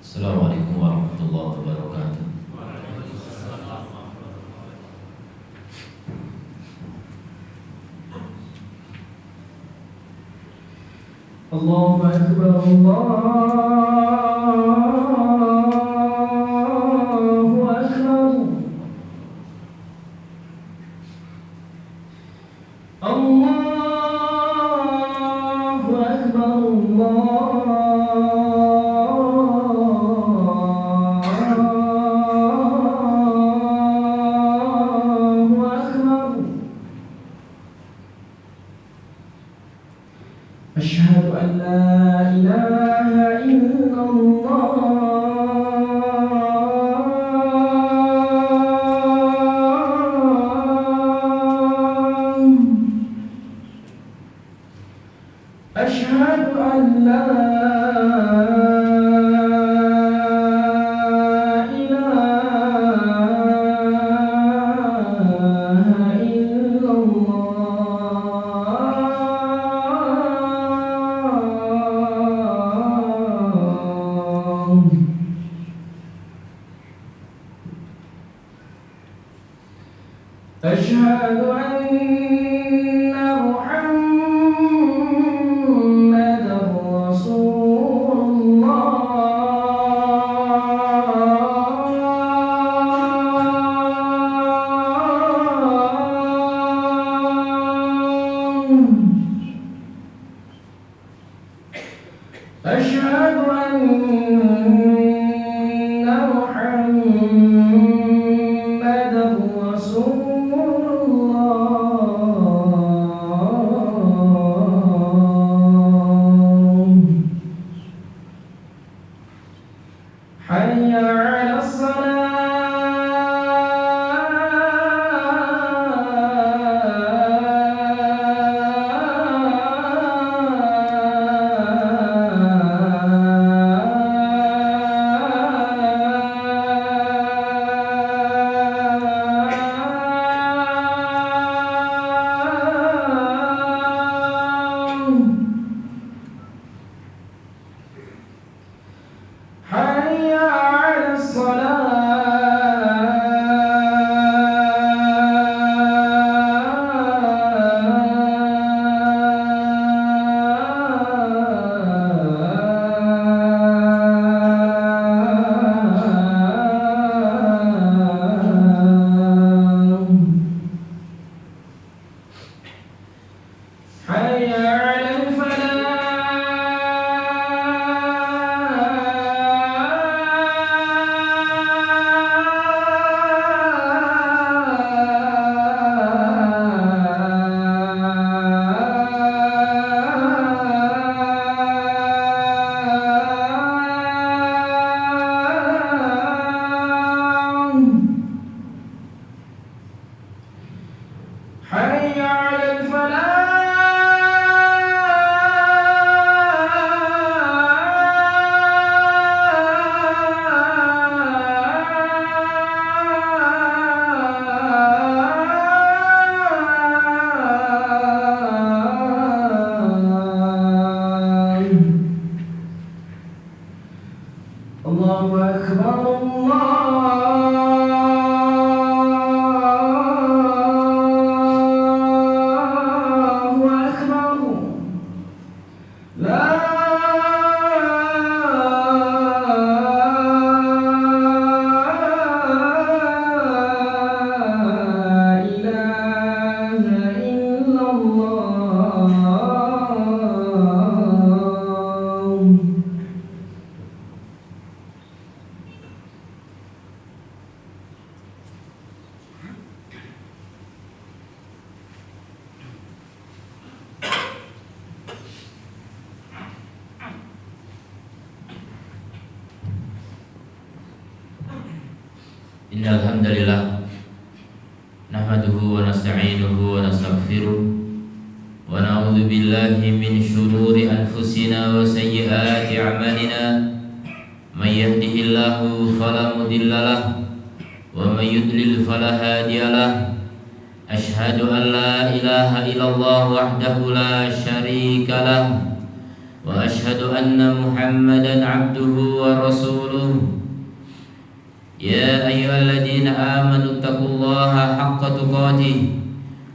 Assalamualaikum warahmatullahi wabarakatuh. Allahu Akbar, Allahu Akbar. Allahu Akbar, Allahu Akbar. Asyhadu an la ilaha illallah. Asyhadu an la ilaha illallah. Asyhadu anna Muhammadar Rasulullah. Asyhadu anna Muhammadar Rasulullah. Hayya 'alas حي على الصلاة. حي على حي على الفلاح. Allahu Akbar, Allahu Akbar. La ilaha illallah. Innal hamdalillah nahmaduhu wa nasta'inuhu wa nastaghfiruh wa na'udzu billahi min shururi anfusina wa sayyiati a'malina. May yahdihillahu fala mudilla lahu wa may yudlil fala hadiya lahu. Asyhadu an la ilaha illallah wahdahu la syarika lahu وأشهد أن محمدا عبده ورسوله يا أيها الذين آمنوا اتقوا الله حق تقاته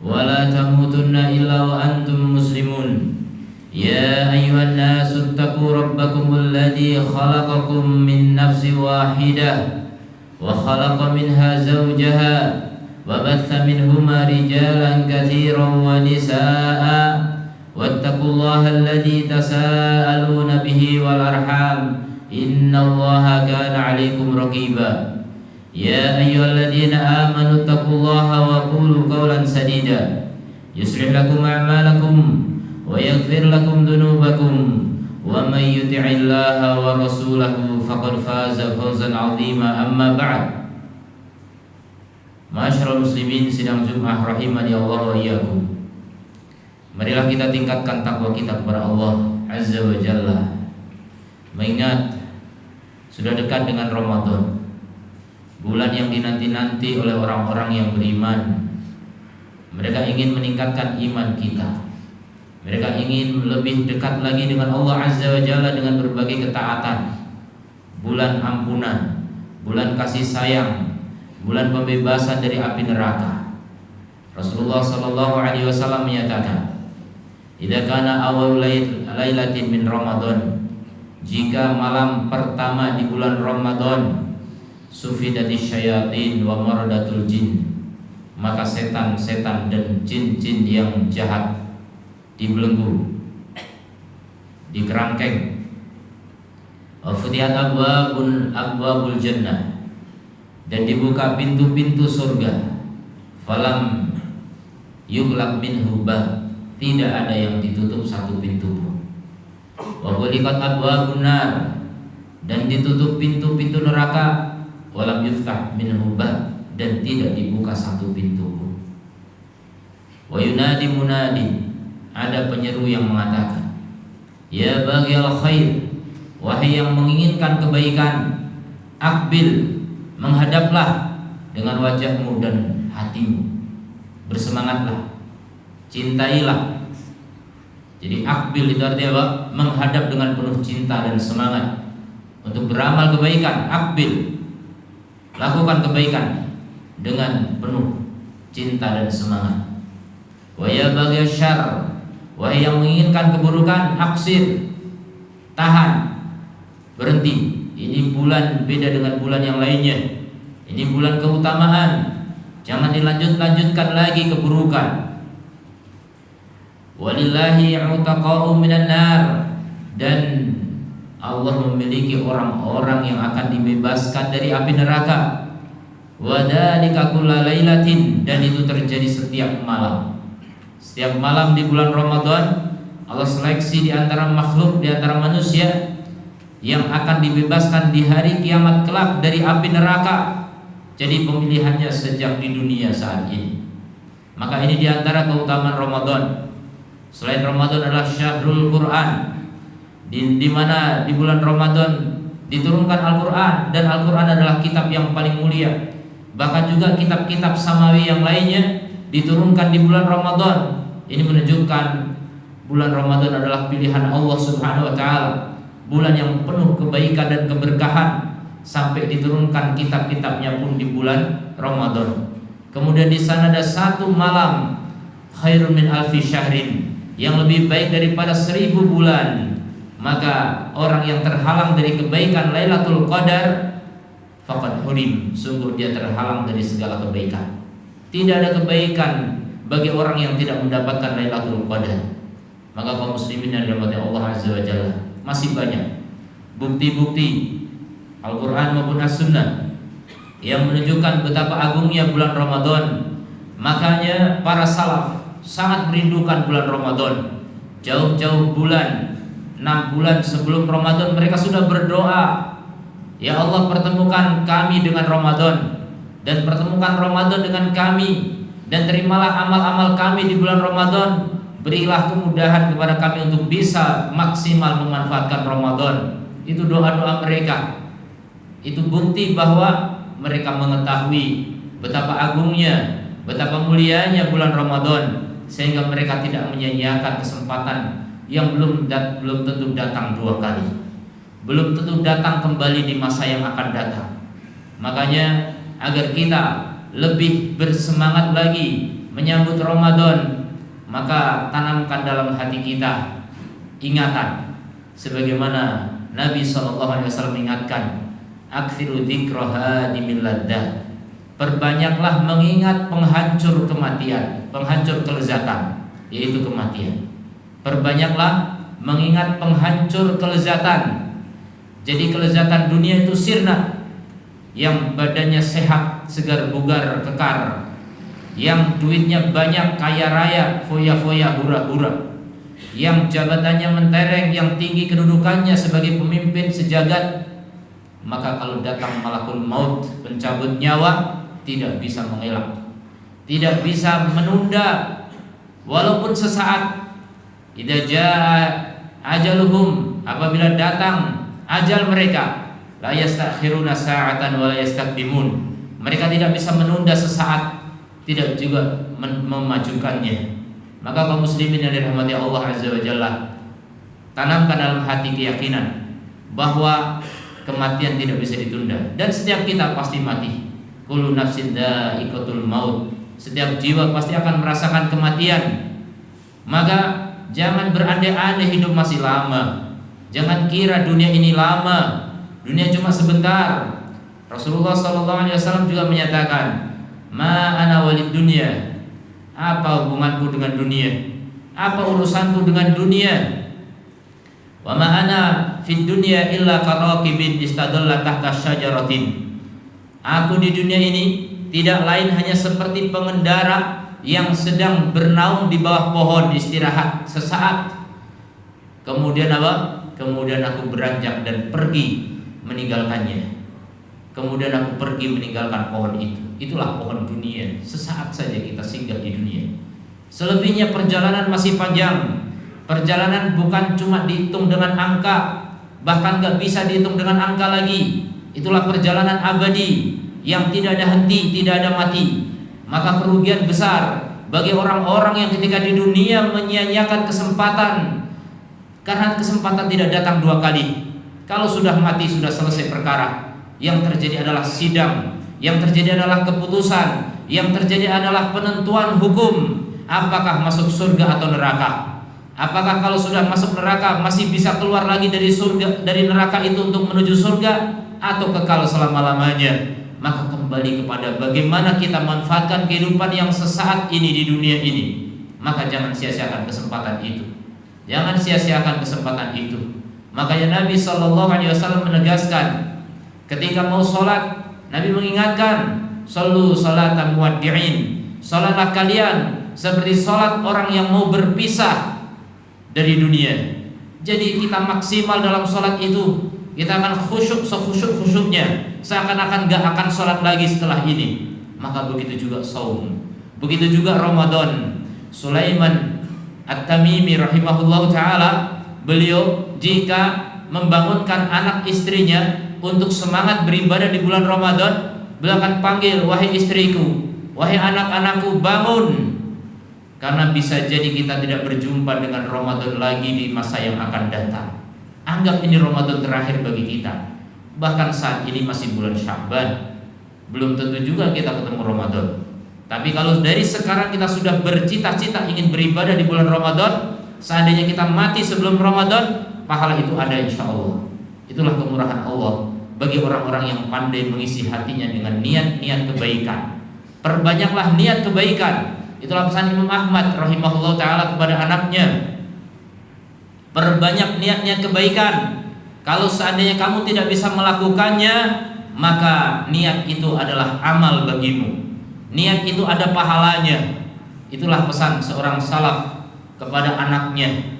ولا تموتن إلا وأنتم مسلمون يا أيها الناس اتقوا ربكم الذي خلقكم من نفس واحدة وخلق منها زوجها وبث منهما رجالا كثيرا ونساء واتقوا الله الذي تساءلون به والأرحام إن الله كان عليكم رقيبا يا أيها الذين آمنوا اتقوا الله وقولوا قولا سديدا يصلح لكم أعمالكم ويغفر لكم ذنوبكم ومن يطع الله ورسوله فقد فاز فوزا عظيما أما بعد Masyarul muslimin sidang Jumat rahimani Allah wa iyyakum. Marilah kita tingkatkan takwa kita kepada Allah Azza wa Jalla. Mengingat sudah dekat dengan Ramadan, bulan yang dinanti-nanti oleh orang-orang yang beriman. Mereka ingin meningkatkan iman kita. Mereka ingin lebih dekat lagi dengan Allah Azza wa Jalla dengan berbagai ketaatan. Bulan ampunan, bulan kasih sayang, bulan pembebasan dari api neraka. Rasulullah sallallahu alaihi wasallam menyatakan, "Idza kana awal lailatin min Ramadan," jika malam pertama di bulan Ramadan, "sufidatis syayatin wa maradatul jin," maka setan-setan dan jin-jin yang jahat dibelenggu, dikerangkeng. Wa futihat abwabul jannah, dan dibuka pintu-pintu surga. Falam yughlaq minhu bab, tidak ada yang ditutup satu pintu pun. Wa ghuliqat abwabun nar, dan ditutup pintu-pintu neraka. Walam yuftah minhu bab, dan tidak dibuka satu pintu pun. Wa yunadi munadi, ada penyeru yang mengatakan, "Ya baghiyal khair," wahai yang menginginkan kebaikan, "aqbil," menghadaplah dengan wajahmu dan hatimu, bersemangatlah, cintailah. Jadi akbil itu artinya apa? Menghadap dengan penuh cinta dan semangat untuk beramal kebaikan. Akbil, lakukan kebaikan dengan penuh cinta dan semangat. Wa ya baghi syarr, wahai yang menginginkan keburukan, aksir, tahan, berhenti. Ini bulan beda dengan bulan yang lainnya. Ini bulan keutamaan. Jangan dilanjutkan lagi keburukan. Walillahi utaqa'u minan nar, dan Allah memiliki orang-orang yang akan dibebaskan dari api neraka. Wa dzalika kulla lailatin, dan itu terjadi setiap malam. Setiap malam di bulan Ramadan, Allah seleksi di antara makhluk, di antara manusia yang akan dibebaskan di hari kiamat kelak dari api neraka. Jadi pemilihannya sejak di dunia saat ini. Maka ini di antara keutamaan Ramadan. Selain Ramadan adalah Syahrul Quran, di mana di bulan Ramadan diturunkan Al-Quran, dan Al-Quran adalah kitab yang paling mulia. Bahkan juga kitab-kitab samawi yang lainnya diturunkan di bulan Ramadan. Ini menunjukkan bulan Ramadan adalah pilihan Allah Subhanahu wa taala, bulan yang penuh kebaikan dan keberkahan, sampai diturunkan kitab-kitabnya pun di bulan Ramadan. Kemudian di sana ada satu malam khairun min alfi syahrin, yang lebih baik daripada 1000 bulan. Maka orang yang terhalang dari kebaikan Lailatul Qadar faqad hurim, sungguh dia terhalang dari segala kebaikan. Tidak ada kebaikan bagi orang yang tidak mendapatkan Lailatul Qadar. Maka kaum muslimin yang dirahmati Allah Azza wa Jalla, masih banyak bukti-bukti Al-Quran maupun As-Sunnah yang menunjukkan betapa agungnya bulan Ramadan. Makanya para salaf sangat merindukan bulan Ramadan. Jauh-jauh bulan, 6 bulan sebelum Ramadan mereka sudah berdoa, "Ya Allah, pertemukan kami dengan Ramadan, dan pertemukan Ramadan dengan kami, dan terimalah amal-amal kami di bulan Ramadan. Berilah kemudahan kepada kami untuk bisa maksimal memanfaatkan Ramadan." Itu doa-doa mereka. Itu bukti bahwa mereka mengetahui betapa agungnya, betapa mulianya bulan Ramadan, sehingga mereka tidak menyia-nyiakan kesempatan yang belum tentu datang 2 kali, belum tentu datang kembali di masa yang akan datang. Makanya agar kita lebih bersemangat lagi menyambut Ramadan, maka tanamkan dalam hati kita ingatan sebagaimana Nabi SAW mengingatkan, aktsiru dzikra hadimil laddah, perbanyaklah mengingat penghancur kematian, penghancur kelezatan, yaitu kematian. Perbanyaklah mengingat penghancur kelezatan. Jadi kelezatan dunia itu sirna, yang badannya sehat, segar bugar, kekar, yang duitnya banyak, kaya raya, foya-foya, hura-hura, yang jabatannya mentereng, yang tinggi kedudukannya sebagai pemimpin sejagat. Maka kalau datang malakul maut, pencabut nyawa, tidak bisa mengelak, tidak bisa menunda, walaupun sesaat. Idza jaa ajaluhum, apabila datang ajal mereka, la yastakhiruna sa'atan wa la yastaqdimun, mereka tidak bisa menunda sesaat, tidak juga memajukannya. Maka kaum muslimin yang dirahmati Allah Azza wa Jalla, tanamkan dalam hati keyakinan bahwa kematian tidak bisa ditunda, dan setiap kita pasti mati. Kullu nafsin dha'iqatul maut, setiap jiwa pasti akan merasakan kematian. Maka jangan berandai-andai hidup masih lama. Jangan kira dunia ini lama. Dunia cuma sebentar. Rasulullah SAW juga menyatakan, ma ana walid dunya, apa hubunganku dengan dunia, apa urusanku dengan dunia. Wa ma ana fid dunya illa karaqibin istadalla tahta syajaratin, aku di dunia ini tidak lain hanya seperti pengendara yang sedang bernaung di bawah pohon istirahat sesaat. Kemudian apa? Kemudian aku beranjak dan pergi meninggalkannya. Kemudian aku pergi meninggalkan pohon itu. Itulah pohon dunia. Sesaat saja kita singgah di dunia. Selebihnya perjalanan masih panjang. Perjalanan bukan cuma dihitung dengan angka, bahkan gak bisa dihitung dengan angka lagi. Itulah perjalanan abadi yang tidak ada henti, tidak ada mati. Maka kerugian besar bagi orang-orang yang ketika di dunia menyia-nyiakan kesempatan, karena kesempatan tidak datang 2 kali. Kalau sudah mati sudah selesai perkara. Yang terjadi adalah sidang, yang terjadi adalah keputusan, yang terjadi adalah penentuan hukum. Apakah masuk surga atau neraka? Apakah kalau sudah masuk neraka masih bisa keluar lagi dari surga, dari neraka itu untuk menuju surga, atau kekal selama-lamanya? Maka kembali kepada bagaimana kita manfaatkan kehidupan yang sesaat ini di dunia ini. Maka jangan sia-siakan kesempatan itu. Jangan sia-siakan kesempatan itu. Makanya Nabi SAW menegaskan, ketika mau sholat, Nabi mengingatkan, sallu salatan muwaddi'in, sholatlah kalian seperti sholat orang yang mau berpisah dari dunia. Jadi kita maksimal dalam sholat itu. Kita akan khusyuk sekhusyuk-khusyuknya, seakan-akan gak akan sholat lagi setelah ini. Maka begitu juga saum, begitu juga Ramadan. Sulaiman At-Tamimi rahimahullah ta'ala, beliau jika membangunkan anak istrinya untuk semangat beribadah di bulan Ramadan, beliau akan panggil, wahai istriku, wahai anak-anakku, bangun. Karena bisa jadi kita tidak berjumpa dengan Ramadan lagi di masa yang akan datang. Anggap ini Ramadan terakhir bagi kita. Bahkan saat ini masih bulan Sya'ban, belum tentu juga kita ketemu Ramadan. Tapi kalau dari sekarang kita sudah bercita-cita ingin beribadah di bulan Ramadan, seandainya kita mati sebelum Ramadan, pahala itu ada insya Allah. Itulah kemurahan Allah bagi orang-orang yang pandai mengisi hatinya dengan niat-niat kebaikan. Perbanyaklah niat kebaikan. Itulah pesan Imam Ahmad rahimahullah ta'ala kepada anaknya. Perbanyak niat-niat kebaikan. Kalau seandainya kamu tidak bisa melakukannya, maka niat itu adalah amal bagimu. Niat itu ada pahalanya. Itulah pesan seorang salaf kepada anaknya,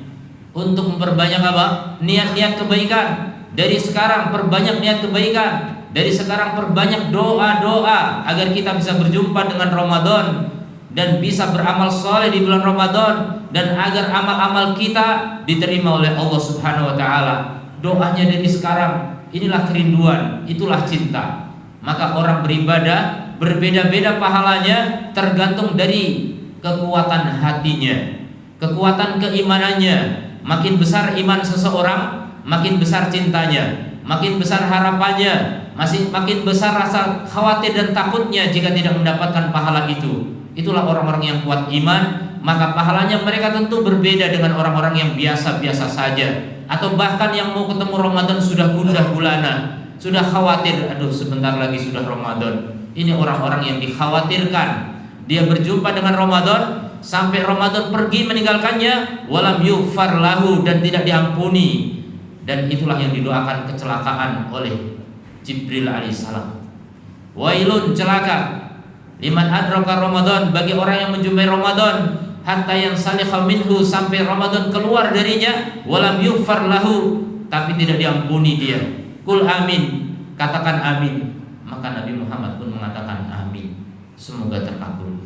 untuk memperbanyak apa? Niat-niat kebaikan. Dari sekarang perbanyak niat kebaikan. Dari sekarang perbanyak doa-doa agar kita bisa berjumpa dengan Ramadan dan bisa beramal soleh di bulan Ramadan, dan agar amal-amal kita diterima oleh Allah Subhanahu wa ta'ala. Doanya dari sekarang. Inilah kerinduan, itulah cinta. Maka orang beribadah berbeda-beda pahalanya, tergantung dari kekuatan hatinya, kekuatan keimanannya, makin besar iman seseorang, makin besar cintanya, makin besar harapannya, makin besar rasa khawatir dan takutnya jika tidak mendapatkan pahala itu. Itulah orang-orang yang kuat iman, maka pahalanya mereka tentu berbeda dengan orang-orang yang biasa-biasa saja, atau bahkan yang mau ketemu Ramadan sudah gundah gulana, sudah khawatir, aduh sebentar lagi sudah Ramadan. Ini orang-orang yang dikhawatirkan. Dia berjumpa dengan Ramadan, sampai Ramadan pergi meninggalkannya, walam yughfar lahu, dan tidak diampuni. Dan itulah yang didoakan kecelakaan oleh Jibril alaihissalam. Wailun, celaka, liman adraka Ramadan, bagi orang yang menjumpai Ramadan, hatta yang salikha minhu, sampai Ramadan keluar darinya, walam yughfar lahu, tapi tidak diampuni dia. Kul amin, katakan amin. Maka Nabi Muhammad pun mengatakan amin, semoga terkabul.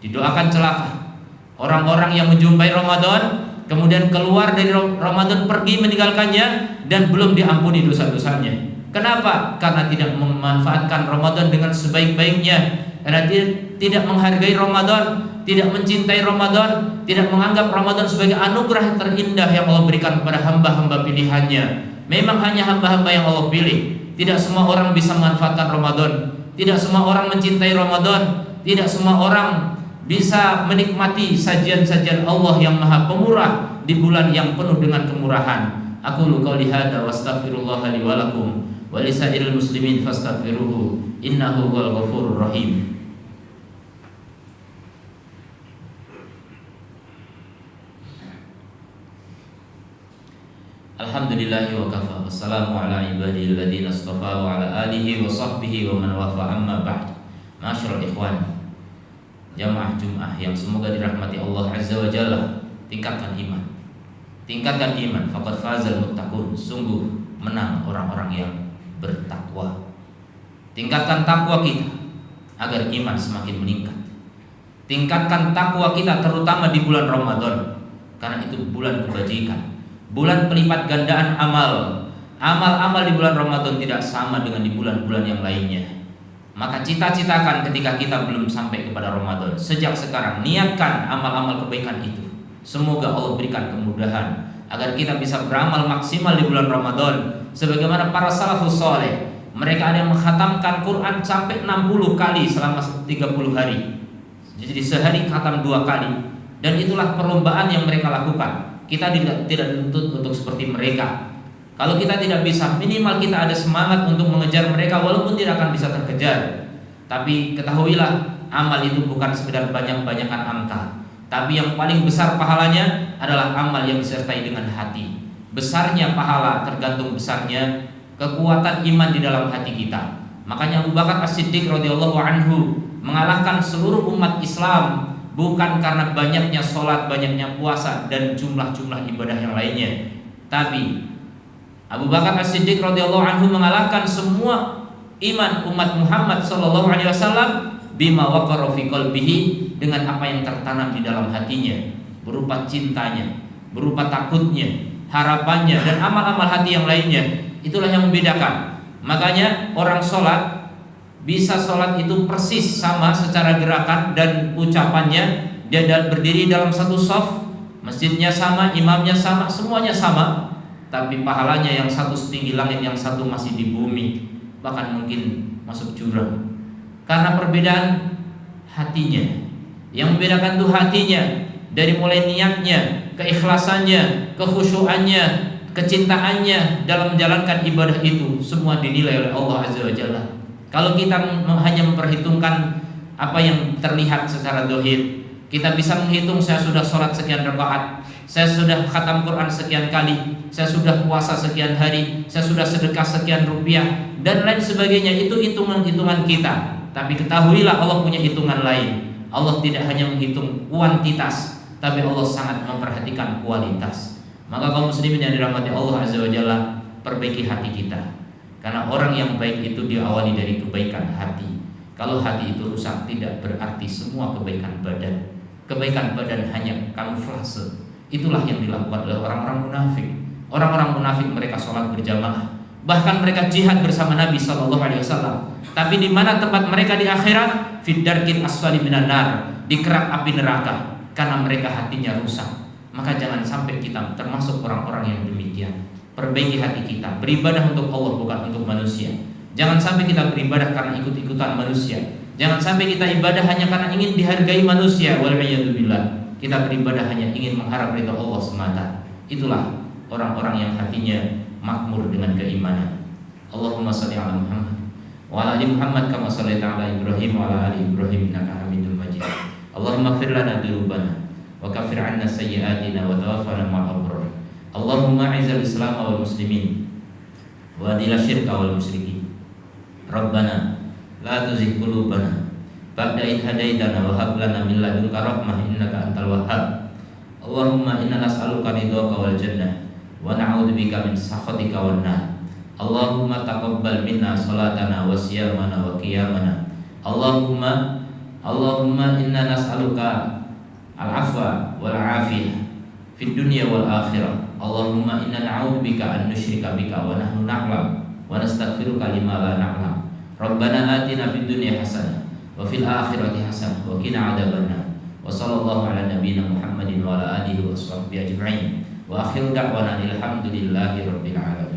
Didoakan celaka orang-orang yang menjumpai Ramadan, kemudian keluar dari Ramadan pergi meninggalkannya, dan belum diampuni dosa-dosanya. Kenapa? Karena tidak memanfaatkan Ramadan dengan sebaik-baiknya, karena tidak menghargai Ramadan, tidak mencintai Ramadan, tidak menganggap Ramadan sebagai anugerah terindah yang Allah berikan kepada hamba-hamba pilihannya. Memang hanya hamba-hamba yang Allah pilih. Tidak semua orang bisa memanfaatkan Ramadan, tidak semua orang mencintai Ramadan, tidak semua orang bisa menikmati sajian-sajian Allah yang Maha Pemurah di bulan yang penuh dengan kemurahan. Aqulu qouli hadza wastaghfirullah li wa lakum wa lisairil muslimin fastaghfiruhu innahu huwal ghafurur rahim. Alhamdulillahi wa kafa, wassalamu ala ibadil ladina astafa wa ala alihi wa sahbihi wa man wafa, amma ba'd. Masyarul ikhwan, jamaah Jum'ah yang semoga dirahmati Allah Azza wa Jalla, tingkatkan iman. Tingkatkan iman, faqad fazal muttaqun, sungguh menang orang-orang yang bertakwa. Tingkatkan takwa kita agar iman semakin meningkat. Tingkatkan takwa kita terutama di bulan Ramadan, karena itu bulan kebajikan, bulan pelipat gandaan amal. Amal-amal di bulan Ramadan tidak sama dengan di bulan-bulan yang lainnya. Maka cita-citakan ketika kita belum sampai kepada Ramadan, sejak sekarang niatkan amal-amal kebaikan itu. Semoga Allah berikan kemudahan agar kita bisa beramal maksimal di bulan Ramadan, sebagaimana para salafus saleh. Mereka ada yang mengkhatamkan Quran sampai 60 kali selama 30 hari. Jadi sehari khatam 2 kali. Dan itulah perlombaan yang mereka lakukan. Kita tidak dituntut untuk seperti mereka. Kalau kita tidak bisa, minimal kita ada semangat untuk mengejar mereka, walaupun tidak akan bisa terkejar. Tapi ketahuilah, amal itu bukan sekedar banyak-banyakan angka, tapi yang paling besar pahalanya adalah amal yang disertai dengan hati. Besarnya pahala tergantung besarnya kekuatan iman di dalam hati kita. Makanya Abu Bakar As-Siddiq radhiyallahu anhu mengalahkan seluruh umat Islam, bukan karena banyaknya sholat, banyaknya puasa, dan jumlah-jumlah ibadah yang lainnya. Tapi Abu Bakar As-Siddiq radhiyallahu anhu mengalahkan semua iman umat Muhammad sallallahu alaihi wasallam bima waqara fi qalbihi, dengan apa yang tertanam di dalam hatinya, berupa cintanya, berupa takutnya, harapannya, dan amal-amal hati yang lainnya. Itulah yang membedakan. Makanya orang sholat bisa sholat itu persis sama secara gerakan dan ucapannya. Dia berdiri dalam satu shaf, masjidnya sama, imamnya sama, semuanya sama, tapi pahalanya yang satu setinggi langit, yang satu masih di bumi, bahkan mungkin masuk jurang. Karena perbedaan hatinya. Yang membedakan itu hatinya, dari mulai niatnya, keikhlasannya, kekhusyuannya, kecintaannya dalam menjalankan ibadah itu, semua dinilai oleh Allah Azza wa Jalla. Kalau kita hanya memperhitungkan apa yang terlihat secara zahir, kita bisa menghitung, saya sudah sholat sekian rakaat, saya sudah khatam Quran sekian kali, saya sudah puasa sekian hari, saya sudah sedekah sekian rupiah, dan lain sebagainya. Itu hitungan-hitungan kita. Tapi ketahuilah, Allah punya hitungan lain. Allah tidak hanya menghitung kuantitas, tapi Allah sangat memperhatikan kualitas. Maka kaum muslimin yang dirahmati Allah Azza wa Jalla, perbaiki hati kita. Karena orang yang baik itu diawali dari kebaikan hati. Kalau hati itu rusak, tidak berarti semua kebaikan badan. Kebaikan badan hanya kamuflase. Itulah yang dilakukan oleh orang-orang munafik. Orang-orang munafik mereka sholat berjamaah, bahkan mereka jihad bersama Nabi SAW. Tapi di mana tempat mereka di akhirat? Fid darkil asfali minan nar, di kerak api neraka, karena mereka hatinya rusak. Maka jangan sampai kita termasuk orang-orang yang demikian. Perbaiki hati kita, beribadah untuk Allah bukan untuk manusia. Jangan sampai kita beribadah karena ikut-ikutan manusia. Jangan sampai kita ibadah hanya karena ingin dihargai manusia. Wal'iyadzubillah. Kita beribadah hanya ingin mengharap ridha Allah semata. Itulah orang-orang yang hatinya makmur dengan keimanan. Allahumma shalli ala Muhammad wa ala ali Muhammad kama shallaita ala Ibrahim wa ala ali Ibrahim innaka Hamidum Majid. Allahumma ighfir lana dzunubana wa kaffir 'anna sayyi'atina wa tawaffana ma'al abrar. Allahumma a'izal Islam wal muslimin wa adil syirka wal musyrikin. Rabbana la tuzigh qulubana ba'da idh hadaitana wa hab lana min ladunka rahmah innaka antal wahhab. Allahumma inna nas'aluka ridhaka wal jannah wa na'udzubika min sakhatika wan nar. Allahumma taqabbal minna salatana wa siyamana wa qiyamana. Allahumma inna nas'aluka al-afwa wal afiyah fid dunya wal akhirah. Allahumma inna na'udzubika an nusyrika bika wa nahnu na'lam wa nastaghfiruka lima la na'lam. Rabbana atina fid dunya hasanah wa fil akhirati hasanah wa qina adzabannar. Wa sallallahu ala nabiyyina Muhammadin wa ala alihi wa sahbihi ajma'in. Wa akhiru da'wana alhamdulillahi rabbil alamin.